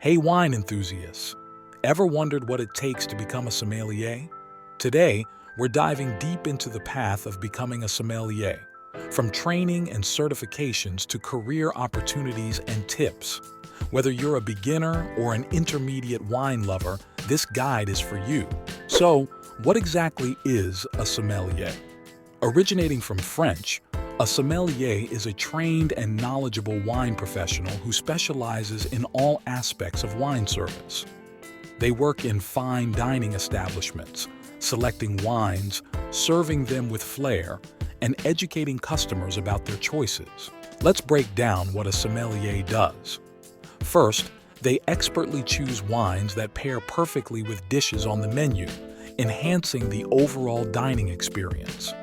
Hey wine enthusiasts, ever wondered what it takes to become a sommelier? Today, we're diving deep into the path of becoming a sommelier, from training and certifications to career opportunities and tips. Whether you're a beginner or an intermediate wine lover, this guide is for you. So, what exactly is a sommelier? Originating from French, a sommelier is a trained and knowledgeable wine professional who specializes in all aspects of wine service. They work in fine dining establishments, selecting wines, serving them with flair, and educating customers about their choices. Let's break down what a sommelier does. First, they expertly choose wines that pair perfectly with dishes on the menu, enhancing the overall dining experience.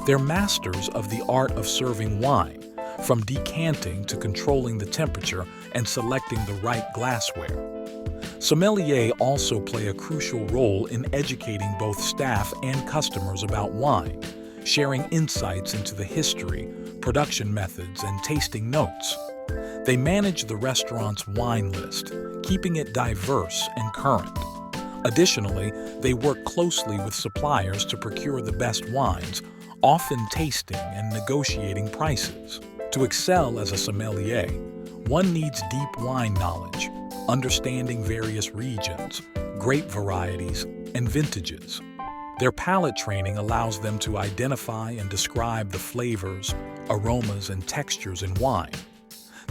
They're masters of the art of serving wine, from decanting to controlling the temperature and selecting the right glassware. Sommeliers also play a crucial role in educating both staff and customers about wine, sharing insights into the history, production methods, and tasting notes. They manage the restaurant's wine list, keeping it diverse and current. Additionally, they work closely with suppliers to procure the best wines, often tasting and negotiating prices. To excel as a sommelier, one needs deep wine knowledge, understanding various regions, grape varieties, and vintages. Their palate training allows them to identify and describe the flavors, aromas, and textures in wine.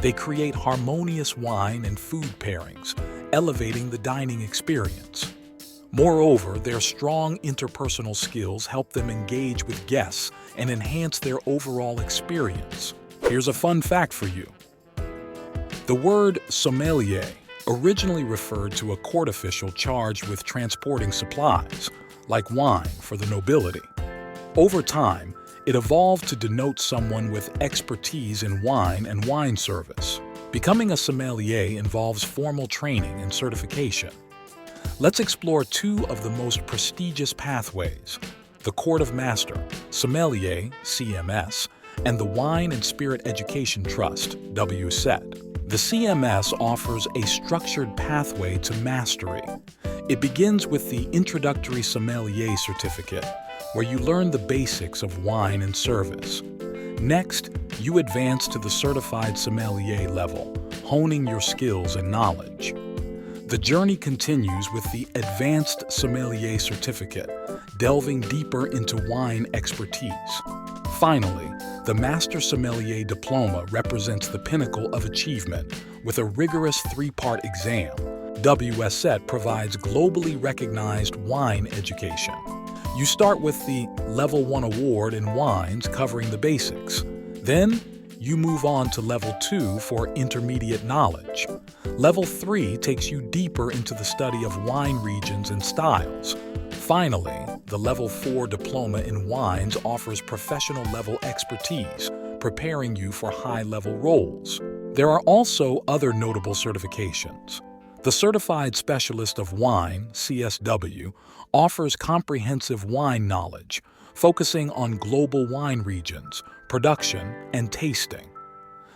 They create harmonious wine and food pairings, elevating the dining experience. Moreover, their strong interpersonal skills help them engage with guests and enhance their overall experience. Here's a fun fact for you. The word sommelier originally referred to a court official charged with transporting supplies, like wine, for the nobility. Over time, it evolved to denote someone with expertise in wine and wine service. Becoming a sommelier involves formal training and certification. Let's explore two of the most prestigious pathways: the Court of Master, Sommelier, CMS, and the Wine and Spirit Education Trust, WSET. The CMS offers a structured pathway to mastery. It begins with the Introductory Sommelier Certificate, where you learn the basics of wine and service. Next, you advance to the Certified Sommelier level, honing your skills and knowledge. The journey continues with the Advanced Sommelier Certificate, delving deeper into wine expertise. Finally, the Master Sommelier Diploma represents the pinnacle of achievement with a rigorous three-part exam. WSET provides globally recognized wine education. You start with the Level 1 award in wines covering the basics. Then, you move on to Level 2 for intermediate knowledge. Level 3 takes you deeper into the study of wine regions and styles. Finally, the Level 4 diploma in wines offers professional-level expertise, preparing you for high-level roles. There are also other notable certifications. The Certified Specialist of Wine, CSW, offers comprehensive wine knowledge, focusing on global wine regions, production, and tasting.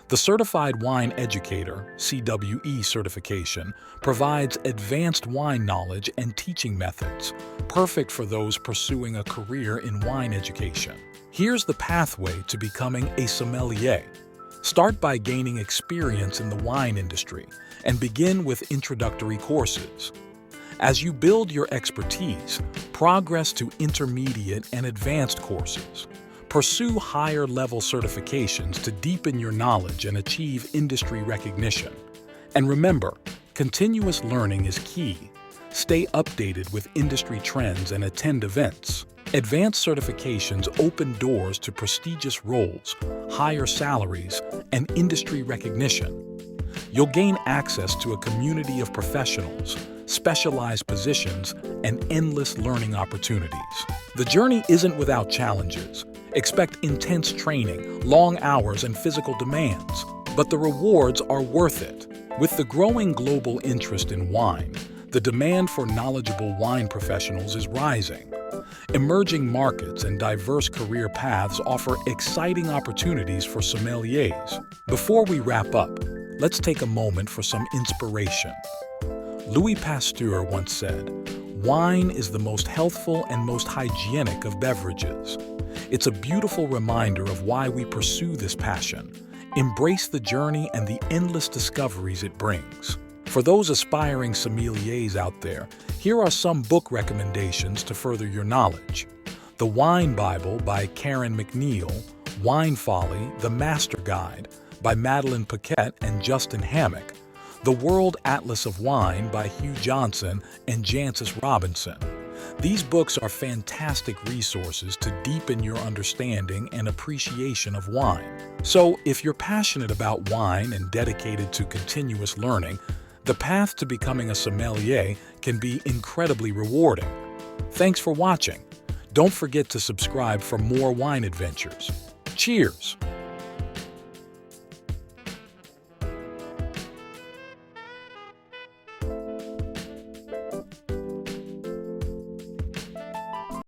The Certified Wine Educator, CWE certification, provides advanced wine knowledge and teaching methods, perfect for those pursuing a career in wine education. Here's the pathway to becoming a sommelier. Start by gaining experience in the wine industry and begin with introductory courses. As you build your expertise, progress to intermediate and advanced courses. Pursue higher-level certifications to deepen your knowledge and achieve industry recognition. And remember, continuous learning is key. Stay updated with industry trends and attend events. Advanced certifications open doors to prestigious roles, higher salaries, and industry recognition. You'll gain access to a community of professionals, specialized positions, and endless learning opportunities. The journey isn't without challenges. Expect intense training, long hours, and physical demands. But the rewards are worth it. With the growing global interest in wine, the demand for knowledgeable wine professionals is rising. Emerging markets and diverse career paths offer exciting opportunities for sommeliers. Before we wrap up, let's take a moment for some inspiration. Louis Pasteur once said, "Wine is the most healthful and most hygienic of beverages." It's a beautiful reminder of why we pursue this passion. Embrace the journey and the endless discoveries it brings. For those aspiring sommeliers out there, here are some book recommendations to further your knowledge. The Wine Bible by Karen McNeil, Wine Folly, The Master Guide by Madeline Paquette and Justin Hammock, The World Atlas of Wine by Hugh Johnson and Jancis Robinson. These books are fantastic resources to deepen your understanding and appreciation of wine. So, if you're passionate about wine and dedicated to continuous learning, the path to becoming a sommelier can be incredibly rewarding. Thanks for watching. Don't forget to subscribe for more wine adventures. Cheers!